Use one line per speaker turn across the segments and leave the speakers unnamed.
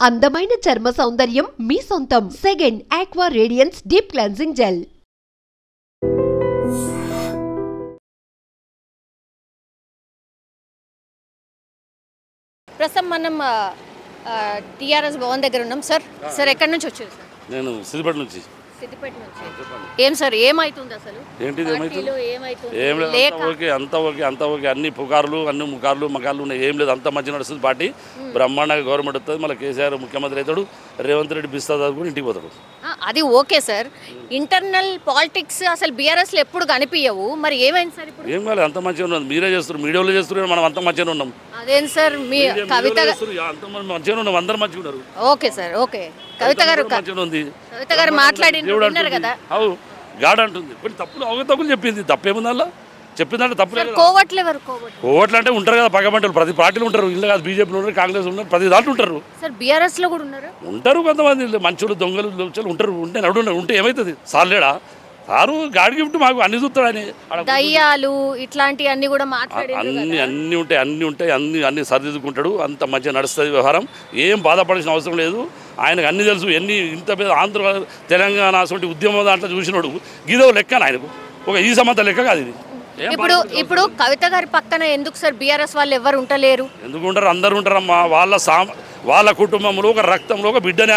అందమైన చర్మ సౌందర్యం మీ సొంతం. Second aqua radiance deep cleansing gel.
ప్రస్తుతం మనం టీఆర్ఎస్ భవన్ దగ్గర ఉన్నాం. సార్ ఎక్కడి నుంచి వచ్చారు సార్?
నేను సిద్దిపేట నుంచి.
సిద్దిపేట నుంచి. ఏం సార్ ఏమైతుంది అసలు?
ఏంటిది ఏమైతుంది? అంత ఓకే అన్ని పుకార్లు అన్ని ముఖార్లు మకార్లు ఉన్నాయి. ఏం లేదు, అంత మంచి నడుస్తుంది పార్టీ. బ్రహ్మాండంగా గవర్నమెంట్ వస్తుంది. మళ్ళీ కేసీఆర్ ముఖ్యమంత్రి అవుతాడు, రేవంత్ రెడ్డి బిస్తా చదువుకుని ఇంటికి పోతాడు.
అది ఓకే సార్. ఇంటర్నల్ పాలిటిక్స్ అసలు బీఆర్ఎస్ లో ఎప్పుడు కనిపించవు, మరి ఏమైంది సార్ ఇప్పుడు?
ఏం కాలేదు, అంత మంచిగా ఉన్నది. మీరే చేస్తారు, మీడియాలో చేస్తున్నారు, మనం అంత మంచిగా ఉన్నాం.
అదేం సార్ మీ కవిత
అంత మంచిగా ఉన్నాం, అందరు మంచిగా ఉన్నారు.
Okay sir, okay. కవిత గారు మాట్లాడినారు కదా,
గాడ్ అంటుంది కొన్ని తప్పులు అవగతకులు చెప్పింది. తప్పేముంది అలా చెప్పిందంటే తప్పు లేదు. కోవట్లు అంటే ఉంటారు కదా పగబంటలు, ప్రతి పార్టీలు ఉంటారు. ఇల్లు కాదు, బీజేపీలో ఉన్నారు, కాంగ్రెస్ ఉన్నారు, ప్రతి దాంట్లో ఉంటారు.
బీఆర్ఎస్ లో కూడా ఉంటారు
కొంతమంది మంచులు దొంగలు ఉంటారు. ఉంటే ఏమవుతుంది? సార్లేడా సారు గాడి గిఫ్ట్ మాకు అన్ని చూస్తాడని
దయ్యాలు ఇట్లాంటి అన్ని కూడా
అన్ని ఉంటాయి అన్ని సరిదిద్దుకుంటాడు. అంత మంచిగా నడుస్తుంది వ్యవహారం. ఏం బాధపడాల్సిన అవసరం లేదు. ఆయనకు అన్ని తెలుసు. ఇంత పెద్ద ఆంధ్ర తెలంగాణ అటువంటి ఉద్యమం దాంట్లో చూసినాడు. గీదో లెక్క ఆయనకు ఒక ఈ సమంత లెక్క కాదు ఇది.
ఇప్పుడు కవిత గారి పక్కన ఎందుకు సార్ బీఆర్ఎస్ వాళ్ళు ఎవరు ఉంటలేరు?
ఎందుకు ఉంటారు? అందరు ఉంటారమ్మా. వాళ్ళ కుటుంబంలో ఒక రక్తంలో ఒక బిడ్డనే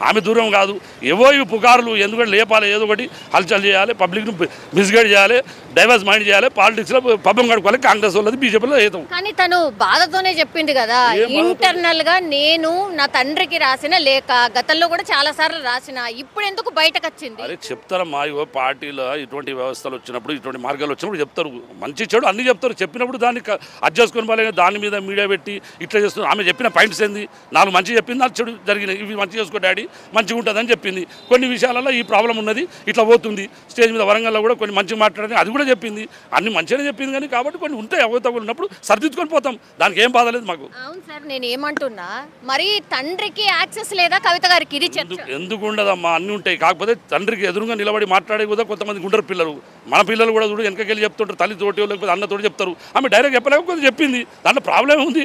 ఆమె దూరం కాదు. ఏవో ఈ పుకారులు ఎందుకంటే లేపాలి, ఏదో ఒకటి హల్చల్ చేయాలి, పబ్లిక్ను మిస్గైడ్ చేయాలి, డైవర్స్ మైండ్ చేయాలి, పాలిటిక్స్లో పబ్బం కడుకోవాలి. కాంగ్రెస్ వాళ్ళది బీజేపీలో ఏతం.
కానీ తను బాధతోనే చెప్పింది కదా, ఇంటర్నల్ గా నేను నా తండ్రికి రాసిన లేఖ గతంలో కూడా చాలా సార్లు రాసిన, ఇప్పుడు ఎందుకు బయటకు వచ్చింది?
అరే చెప్తారమ్మా, ఇవో పార్టీలో ఇటువంటి వ్యవస్థలు వచ్చినప్పుడు, ఇటువంటి మార్గాలు వచ్చినప్పుడు చెప్తారు. మంచి చెడు అన్ని చెప్తారు. చెప్పినప్పుడు దాన్ని అడ్జస్ట్కొని పోలే, దాని మీద మీడియా పెట్టి ఇట్లా చేస్తున్నారు. ఆమె చెప్పిన పాయింట్స్ ఏంది? నాలుగు మంచి చెప్పింది, నాలుగు చెడు జరిగినాయి. ఇవి మంచి చేసుకో డాడీ, మంచిగా ఉంటుందని చెప్పింది. కొన్ని విషయాలలో ఈ ప్రాబ్లం ఉన్నది, ఇట్లా పోతుంది. స్టేజ్ మీద వరంగల్లో కూడా కొన్ని మంచిగా మాట్లాడని అది కూడా చెప్పింది. అన్ని మంచిగానే చెప్పింది. కానీ కాబట్టి కొన్ని ఉంటాయి, అవతలు ఉన్నప్పుడు సరిదిద్దుకొని పోతాం. దానికి ఏం బాధ లేదు మాకు.
అవును సార్, నేను ఏమంటున్నా, మరి తండ్రికి యాక్సెస్ లేదా కవిత గారికి? ఇది
ఎందుకు ఉండదమ్మా? అన్ని ఉంటాయి. కాకపోతే తండ్రికి ఎదురుగా నిలబడి మాట్లాడే కూడా కొంతమంది ఉండరు పిల్లలు. మన పిల్లలు కూడా చూడు వెనకకెళ్ళి చెప్తుంటారు, తల్లి తోటి లేకపోతే అన్నతోటి చెప్తారు. ఆమె డైరెక్ట్ చెప్పలేకపోతే చెప్పింది, దాంట్లో ప్రాబ్లం ఉంది.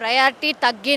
ప్రయారిటీ తగ్గింది.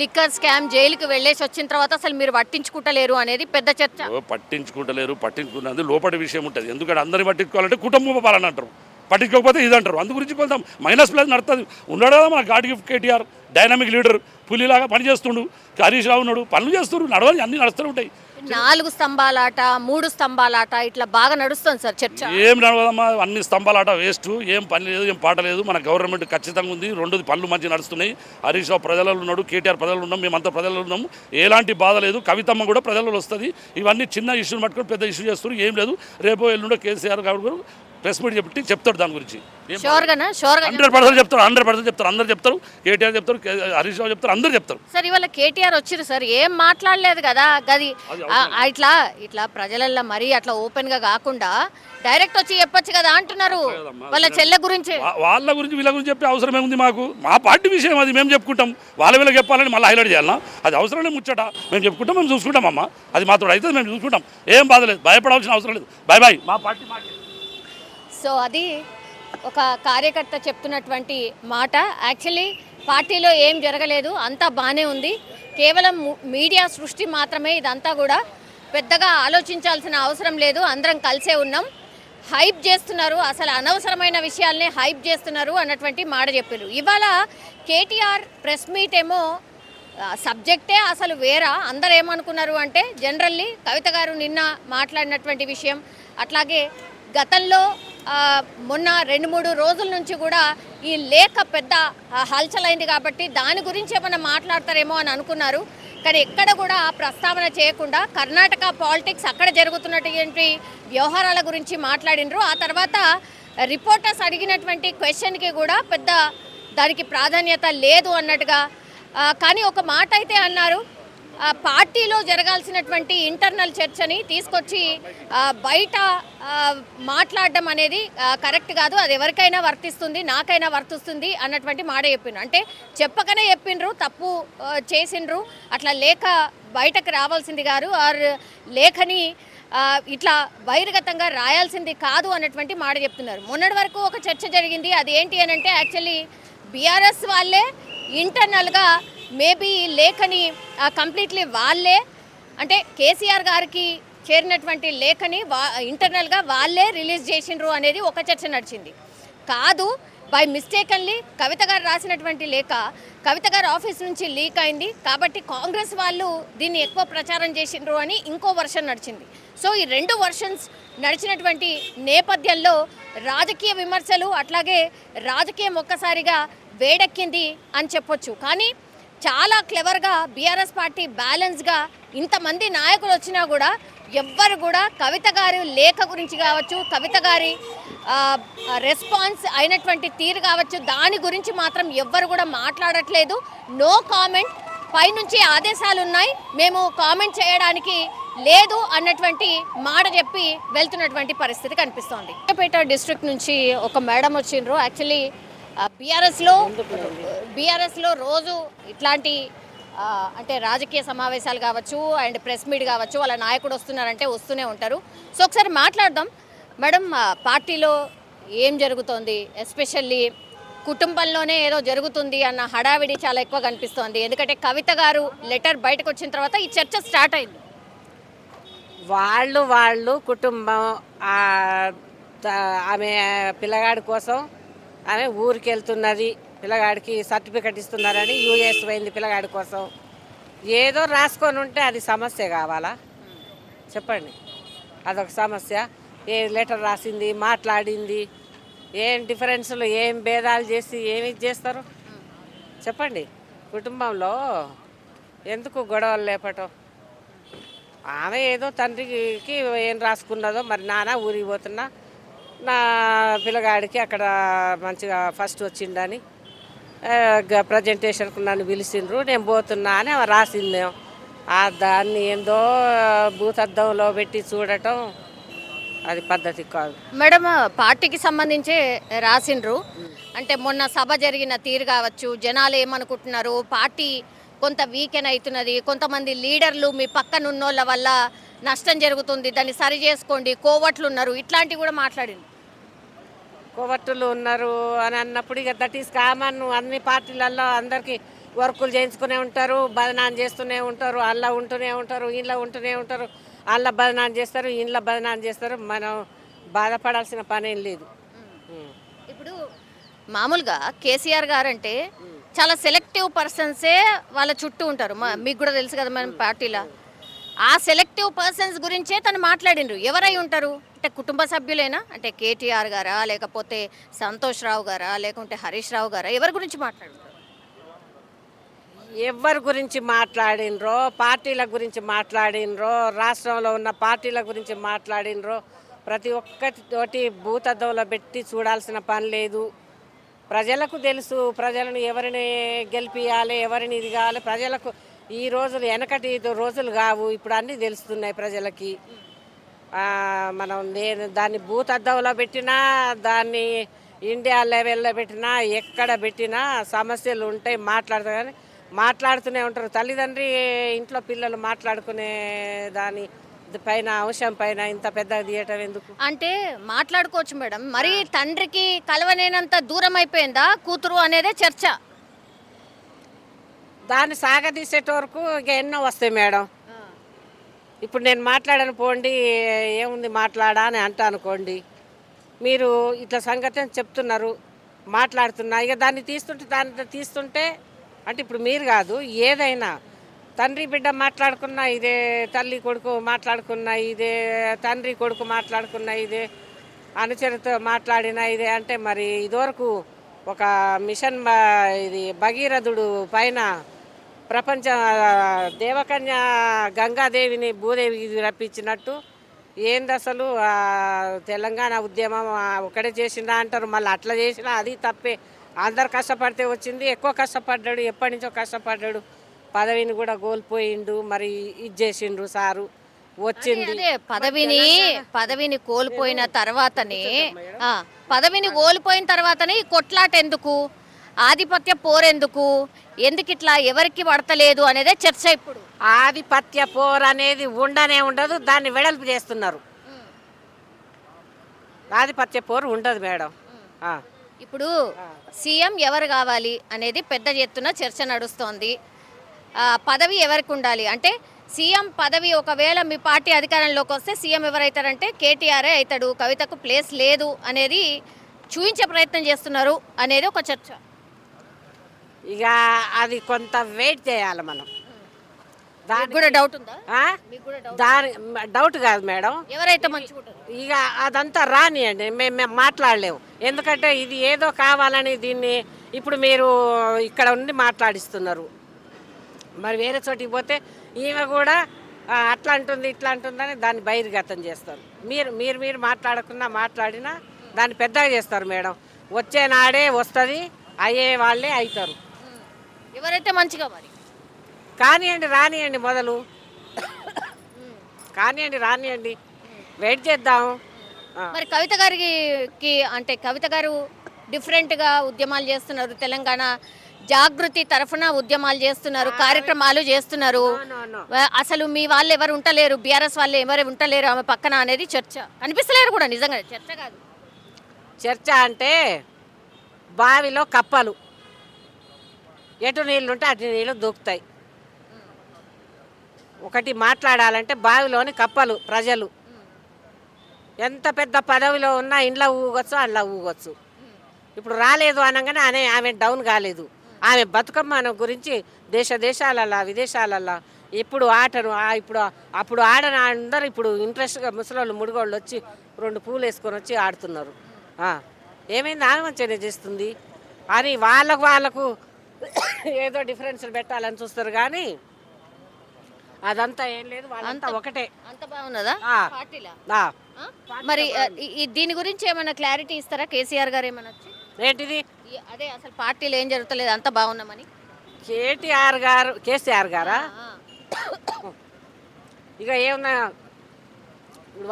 లిక్కర్ స్కామ్ జైలుకి వెళ్ళేసి వచ్చిన తర్వాత అసలు మీరు పట్టించుకుంటలేరు అనేది పెద్ద చర్చ.
పట్టించుకున్నది లోపటి విషయం ఉంటుంది. ఎందుకంటే అందరిని పట్టించుకోవాలంటే కుటుంబ పాలన అంటారు, పట్టించుకోకపోతే ఇది అంటారు. అందు గురించి కొంత మైనస్ ప్లస్ నడుతుంది. ఉన్నాడు కదా మన god gift KTR, dynamic leader, పులిలాగా పని చేస్తుండు. హరీష్ రావు ఉన్నాడు, పనులు చేస్తున్నారు, నడవాలి, అన్ని నడుస్తూ ఉంటాయి.
4 స్తంభాలాట 3 స్తంభాలాట ఇట్లా బాగా నడుస్తుంది సార్ చర్చ.
ఏం నడవదమ్మా, అన్ని స్తంభాలాట వేస్ట్. ఏం పని లేదు, ఏం పాట లేదు. మన గవర్నమెంట్ ఖచ్చితంగా ఉంది. 2 పనులు మంచిగా నడుస్తున్నాయి. హరీష్ రావు ప్రజలలో ఉన్నాడు, కేటీఆర్ ప్రజలు ఉన్నాం, మేమంతా ప్రజల్లో ఉన్నాము. ఎలాంటి బాధ లేదు. కవితమ్మ కూడా ప్రజలలో వస్తుంది. ఇవన్నీ చిన్న ఇష్యూని పట్టుకొని పెద్ద ఇష్యూ చేస్తున్నారు. ఏం లేదు. రేపో ఎల్లుండో కేసీఆర్ గారు ప్రెస్ మీట్ చెప్పి చెప్తాడు దాని గురించి. 100% చెప్తారు. అందరు చెప్తారు. కేటీఆర్ చెప్తారు, హరీష్ రావు చెప్తారు, అందరు చెప్తారు.
సార్ ఇవాళ కేటీఆర్ వచ్చారు సార్, ఏం మాట్లాడలేదు కదా. గది ఇట్లా ప్రజలల్లో మరీ అట్లా ఓపెన్ గా కాకుండా డైరెక్ట్ వచ్చి చెప్పొచ్చు కదా అంటున్నారు. వాళ్ళ చెల్లె గురించి,
వాళ్ళ గురించి, వీళ్ళ గురించి చెప్పే అవసరం ఏముంది మాకు? మా పార్టీ విషయం అది, మేము చెప్పుకుంటాం. వీళ్ళకి చెప్పాలని మళ్ళీ హైలైట్ చేయాలన్నా? అది అవసరం లేదు. ముచ్చట మేము చెప్పుకుంటాం, మేము చూసుకుంటాం అమ్మా. అది మాతో అయితే మేము చూసుకుంటాం. ఏం బాధ లేదు, భయపడాల్సిన అవసరం లేదు. బాయ్ మా పార్టీ మాకే.
సో అది ఒక కార్యకర్త చెప్తున్నటువంటి మాట. యాక్చువల్లీ పార్టీలో ఏం జరగలేదు, అంతా బాగానే ఉంది. కేవలం మీడియా సృష్టి మాత్రమే ఇదంతా. కూడా పెద్దగా ఆలోచించాల్సిన అవసరం లేదు, అందరం కలిసే ఉన్నాం. హైప్ చేస్తున్నారు, అసలు అనవసరమైన విషయాల్ని హైప్ చేస్తున్నారు అన్నటువంటి మాట చెప్పారు. ఇవాళ కేటీఆర్ ప్రెస్ మీట్ ఏమో సబ్జెక్టే అసలు వేరా. అందరు ఏమనుకున్నారు అంటే జనరల్లీ కవిత గారు నిన్న మాట్లాడినటువంటి విషయం, అట్లాగే గతంలో మొన్న 2-3 రోజుల నుంచి కూడా ఈ లేఖ పెద్ద హల్చలైంది కాబట్టి దాని గురించి ఏమైనా మాట్లాడతారేమో అని అనుకున్నారు. కానీ ఎక్కడ కూడా ప్రస్తావన చేయకుండా కర్ణాటక పాలిటిక్స్, అక్కడ జరుగుతున్నటువంటి వ్యవహారాల గురించి మాట్లాడినరు. ఆ తర్వాత రిపోర్టర్స్ అడిగినటువంటి క్వశ్చన్కి కూడా పెద్ద దానికి ప్రాధాన్యత లేదు అన్నట్టుగా. కానీ ఒక మాట అయితే అన్నారు, పార్టీలో జరగాల్సినటువంటి ఇంటర్నల్ చర్చని తీసుకొచ్చి బయట మాట్లాడడం అనేది కరెక్ట్ కాదు, అది ఎవరికైనా వర్తిస్తుంది, నాకైనా వర్తిస్తుంది అన్నటువంటి మాట చెప్పిండ్రు. అంటే చెప్పకనే చెప్పిండ్రు, తప్పు చేసిండ్రు, అట్లా లేఖ బయటకు రావాల్సింది కాదు, ఆర్ లేఖని ఇట్లా బహిర్గతంగా రాయాల్సింది కాదు అన్నటువంటి మాట చెప్తున్నారు. మొన్నటి వరకు ఒక చర్చ జరిగింది. అది ఏంటి అని అంటే యాక్చువల్లీ బీఆర్ఎస్ వాళ్ళే ఇంటర్నల్గా మేబీ ఈ లేఖని కంప్లీట్లీ వాళ్ళే అంటే కేసీఆర్ గారికి చేరినటువంటి లేఖని ఇంటర్నల్గా వాళ్ళే రిలీజ్ చేసిండ్రు అనేది ఒక చర్చ నడిచింది. కాదు, బై మిస్టేకన్లీ కవిత గారు రాసినటువంటి లేఖ కవిత గారు ఆఫీస్ నుంచి లీక్ అయింది కాబట్టి కాంగ్రెస్ వాళ్ళు దీన్ని ఎక్కువ ప్రచారం చేసిండ్రు అని ఇంకో వర్షన్ నడిచింది. సో ఈ రెండు వర్షన్స్ నడిచినటువంటి నేపథ్యంలో రాజకీయ విమర్శలు అట్లాగే రాజకీయం ఒక్కసారిగా వేడెక్కింది అని చెప్పొచ్చు. కానీ చాలా క్లెవర్గా బీఆర్ఎస్ పార్టీ బ్యాలెన్స్గా ఇంతమంది నాయకులు వచ్చినా కూడా ఎవ్వరు కూడా కవిత గారి లేఖ గురించి కావచ్చు, కవిత గారి రెస్పాన్స్ అయినటువంటి తీరు కావచ్చు, దాని గురించి మాత్రం ఎవ్వరు కూడా మాట్లాడట్లేదు. నో కామెంట్, పైనుంచి ఆదేశాలు ఉన్నాయి, మేము కామెంట్ చేయడానికి లేదు అన్నటువంటి మాట చెప్పి వెళ్తున్నటువంటి పరిస్థితి కనిపిస్తోంది. సూర్యాపేట డిస్ట్రిక్ట్ నుంచి ఒక మేడం వచ్చిండ్రు. యాక్చువల్లీ బీఆర్ఎస్లో రోజు ఇట్లాంటి అంటే రాజకీయ సమావేశాలు కావచ్చు అండ్ ప్రెస్ మీట్ కావచ్చు, వాళ్ళ నాయకుడు వస్తున్నారంటే వస్తూనే ఉంటారు. సో ఒకసారి మాట్లాడదాం. మేడం, పార్టీలో ఏం జరుగుతోంది? ఎస్పెషల్లీ కుటుంబంలోనే ఏదో జరుగుతుంది అన్న హడావిడి చాలా ఎక్కువ కనిపిస్తోంది. ఎందుకంటే కవిత గారు లెటర్ బయటకు వచ్చిన తర్వాత ఈ చర్చ స్టార్ట్ అయింది.
వాళ్ళు కుటుంబం ఆమె పిల్లగాడి కోసం ఆమె ఊరికి వెళ్తున్నది, పిల్లగాడికి సర్టిఫికెట్ ఇస్తున్నారని యూఎస్ పోయింది పిల్లగాడి కోసం. ఏదో రాసుకొని ఉంటే అది సమస్య కావాలా చెప్పండి? అదొక సమస్య. ఏ లెటర్ రాసింది, మాట్లాడింది, ఏం డిఫరెన్స్లు, ఏం భేదాలు చేసి ఏమి చేస్తారు చెప్పండి? కుటుంబంలో ఎందుకు గొడవలు లేపటం? ఆమె ఏదో తండ్రికి ఏం రాసుకున్నదో మరి, నాన్న ఊరికి పోతున్నా, నా పిల్లగాడికి అక్కడ మంచిగా ఫస్ట్ వచ్చిందని ప్రజెంటేషన్కు నన్ను పిలిచిండ్రు, నేను పోతున్నా అని ఆమె రాసిందేమో. దాన్ని ఏందో భూతద్దంలో పెట్టి చూడటం అది పద్ధతి కాదు
మేడం. పార్టీకి సంబంధించే రాసిండ్రు అంటే మొన్న సభ జరిగిన తీరు కావచ్చు, జనాలు ఏమనుకుంటున్నారు, పార్టీ కొంత వీకెన్ అవుతున్నది, కొంతమంది లీడర్లు మీ పక్కన ఉన్నోళ్ళ వల్ల నష్టం జరుగుతుంది, దాన్ని సరి చేసుకోండి, కోవట్లు ఉన్నారు, ఇట్లాంటివి కూడా మాట్లాడింది.
కోవట్టులు ఉన్నారు అని అన్నప్పుడు ఇక దట్ ఈస్ కామన్. అన్ని పార్టీలలో అందరికీ వర్కులు చేయించుకునే ఉంటారు, బదనాన్ని చేస్తూనే ఉంటారు, అలా ఉంటూనే ఉంటారు, ఇంట్లో ఉంటూనే ఉంటారు, అలా బదనాన్ని చేస్తారు, ఇంట్లో బదనాన్ని చేస్తారు. మనం బాధపడాల్సిన పని ఏం లేదు.
ఇప్పుడు మామూలుగా కేసీఆర్ గారు అంటే చాలా సెలెక్టివ్ పర్సన్సే వాళ్ళ చుట్టూ ఉంటారు. మీకు కూడా తెలుసు కదా మన పార్టీలో. ఆ సెలెక్టివ్ పర్సన్స్ గురించే తను మాట్లాడిండ్రు. ఎవరై ఉంటారు అంటే కుటుంబ సభ్యులేనా? అంటే కేటీఆర్ గారా, లేకపోతే సంతోష్ రావు గారా, లేకుంటే హరీష్ రావు గారా, ఎవరి గురించి మాట్లాడుతారు?
ఎవరి గురించి మాట్లాడినరో, పార్టీల గురించి మాట్లాడినరో, రాష్ట్రంలో ఉన్న పార్టీల గురించి మాట్లాడినరో ప్రతి ఒక్కటి భూతద్దంలో పెట్టి చూడాల్సిన పని లేదు. ప్రజలకు తెలుసు, ప్రజలను ఎవరిని గెలిపియాలి, ఎవరిని ఇది కావాలి. ప్రజలకు ఈ రోజులు వెనకటి రోజులు కావు, ఇప్పుడు అన్నీ తెలుస్తున్నాయి ప్రజలకి. మనం దాన్ని భూతద్దంలో పెట్టినా, దాన్ని ఇండియా లెవెల్లో పెట్టినా, ఎక్కడ పెట్టినా సమస్యలు ఉంటాయి. కానీ మాట్లాడుతూనే ఉంటారు. తల్లిదండ్రి ఇంట్లో పిల్లలు మాట్లాడుకునే దాని పైన అంశం పైన ఇంత పెద్దగా తీయటం ఎందుకు?
అంటే మాట్లాడుకోవచ్చు మేడం, మరి తండ్రికి కలవనేనంత దూరం అయిపోయిందా కూతురు అనేదే చర్చ.
దాన్ని సాగదీసేట వరకు ఇక ఎన్నో వస్తాయి మేడం. ఇప్పుడు నేను మాట్లాడను పోండి, ఏముంది మాట్లాడా అని అంటా అనుకోండి, మీరు ఇట్లా సంగతి అని చెప్తున్నారు, మాట్లాడుతున్నా, ఇక దాన్ని తీస్తుంటే అంటే ఇప్పుడు మీరు కాదు, ఏదైనా తండ్రి బిడ్డ మాట్లాడుకున్నా ఇదే, తల్లి కొడుకు మాట్లాడుకున్నా ఇదే, తండ్రి కొడుకు మాట్లాడుకున్నా ఇదే, అనుచరితో మాట్లాడినా ఇదే. అంటే మరి ఇదివరకు ఒక మిషన్ ఇది భగీరథుడు పైన ప్రపంచ దేవకన్య గంగాదేవిని భూదేవికి రప్పించినట్టు ఏంది అసలు? తెలంగాణ ఉద్యమం ఒకటే చేసిందా అంటారు, మళ్ళీ అట్లా చేసినా అది తప్పే. అందరు కష్టపడితే వచ్చింది, ఎక్కువ కష్టపడ్డాడు, ఎప్పటి నుంచో కష్టపడ్డాడు, పదవిని కూడా కోల్పోయిండు, మరి ఇది చేసిండ్రు సారు వచ్చింది.
అదే పదవిని కోల్పోయిన తర్వాతనే కొట్లాట ఎందుకు, ఆధిపత్య పోరెందుకు, ఎందుకు ఇట్లా ఎవరికి పడతలేదు అనేదే చర్చ. ఇప్పుడు
ఆధిపత్య పోర్ అనేది ఉండనే ఉండదు, దాన్ని వెడల్పు చేస్తున్నారు. ఆధిపత్య పోరు ఉండదు మేడం.
ఇప్పుడు సీఎం ఎవరు కావాలి అనేది పెద్ద ఎత్తున చర్చ నడుస్తోంది. పదవి ఎవరికి ఉండాలి అంటే సీఎం పదవి ఒకవేళ మీ పార్టీ అధికారంలోకి వస్తే సీఎం ఎవరైతారంటే కేటీఆరే అవుతాడు, కవితకు ప్లేస్ లేదు అనేది చూపించే ప్రయత్నం చేస్తున్నారు అనేది ఒక చర్చ.
ఇక అది కొంత వెయిట్ చేయాలి మనం.
దానికి కూడా డౌట్ ఉందా?
దాని డౌట్ కాదు మేడం,
ఎవరైతే మంచిగా ఉంటారు
ఇక అదంతా రానియండి, మేము మాట్లాడలేము. ఎందుకంటే ఇది ఏదో కావాలని దీన్ని ఇప్పుడు మీరు ఇక్కడ ఉండి మాట్లాడిస్తున్నారు. మరి వేరే చోటికి పోతే ఈమె కూడా అట్లా అంటుంది ఇట్లా అంటుందని దాన్ని బహిర్గతం చేస్తారు. మీరు మాట్లాడకుండా మాట్లాడినా దాన్ని పెద్దగా చేస్తారు మేడం. వచ్చే నాడే వస్తుంది, అయ్యే వాళ్ళే అవుతారు.
ఎవరైతే మంచిగా మరి
కానివ్వండి, రానియండి, మొదలు రానియండి, వెయిట్ చేద్దాం.
మరి కవిత గారికి అంటే కవిత గారు డిఫరెంట్గా ఉద్యమాలు చేస్తున్నారు, తెలంగాణ జాగృతి తరఫున ఉద్యమాలు చేస్తున్నారు, కార్యక్రమాలు చేస్తున్నారు. అసలు మీ వాళ్ళు ఎవరు ఉంటలేరు, బీఆర్ఎస్ వాళ్ళు ఎవరు ఉంటలేరు ఆమె పక్కన అనేది చర్చ. కనిపిస్తలేరు కూడా, నిజంగా చర్చ కాదు.
చర్చ అంటే బావిలో కప్పలు, ఎటు నీళ్ళు ఉంటే అటు నీళ్ళు దూకుతాయి. ఒకటి మాట్లాడాలంటే బావిలోని కప్పలు ప్రజలు ఎంత పెద్ద పదవిలో ఉన్నా ఇంట్లో ఊగొచ్చు, అందులో ఊగొచ్చు. ఇప్పుడు రాలేదు అనగానే ఆమె డౌన్ కాలేదు. ఆమె బతుకమ్మ గురించి దేశాలల్లో విదేశాలల్లో ఇప్పుడు ఆటను అప్పుడు ఆడని అందరూ ఇప్పుడు ఇంట్రెస్ట్గా ముసలోళ్ళు ముడిగోళ్ళు వచ్చి 2 పూలు వేసుకొని వచ్చి ఆడుతున్నారు. ఏమైంది, ఆమె మంచిగానే చేస్తుంది అని వాళ్ళకు ఏదో డిఫరెన్స్లు పెట్టాలని చూస్తారు. కానీ అదంతా ఏం లేదు, వాళ్ళంతా ఒకటే.
అంత బాగున్నదా పార్టీలా? మరి దీని గురించి ఏమైనా క్లారిటీ ఇస్తారా కేసీఆర్ గారు? ఏమైనా వచ్చి
ఏంటిది
అదే అసలు పార్టీలో ఏం జరుగుతలేదు, అంత బాగున్నామని
కేసీఆర్ గారా? ఇక ఏమన్నా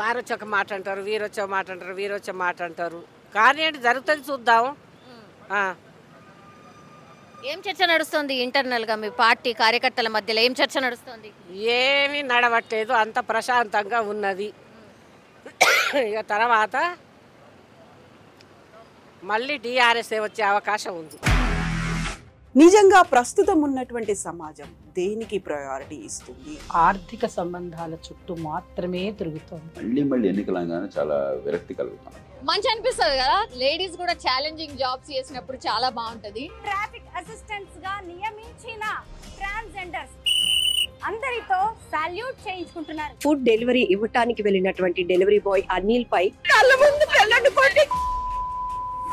వారు వచ్చి ఒక మాట అంటారు, వీరు వచ్చే మాట అంటారు. కానీ ఏంటి జరుగుతుంది చూద్దాం.
ఏం చర్చ నడుస్తుంది ఇంటర్నల్గా మీ పార్టీ కార్యకర్తల మధ్యలో? ఏం చర్చ నడుస్తుంది?
ఏమీ నడవట్లేదు, అంత ప్రశాంతంగా ఉన్నది. ఇక తర్వాత మళ్ళీ టీఆర్ఎస్ వచ్చే అవకాశం ఉంది.
నిజంగా ప్రస్తుతం ఉన్నటువంటి సమాజం దేనికి ప్రయారిటీ ఇస్తుంది?
ఆర్థిక సంబంధాల చుట్టూ మాత్రమే తిరుగుతుంది.
మళ్ళీ ఎన్నికలంగానే చాలా విరక్తి కలుగుతాం.
మంచి అనిపిస్తుంది కదా, లేడీస్ కూడా ఛాలెంజింగ్ జాబ్స్ చేసినప్పుడు చాలా బాగుంటది.
ట్రాఫిక్ అసిస్టెంట్స్ గా నియమించిన ట్రాన్స్జెండర్స్ అందరితో సాల్యూట్ చేయించుకుంటున్నారు.
ఫుడ్ డెలివరీ ఇవ్వటానికి వెళ్ళినటువంటి డెలివరీ బాయ్ అనిల్ పై కళ్ళ ముందు పెళ్ళండి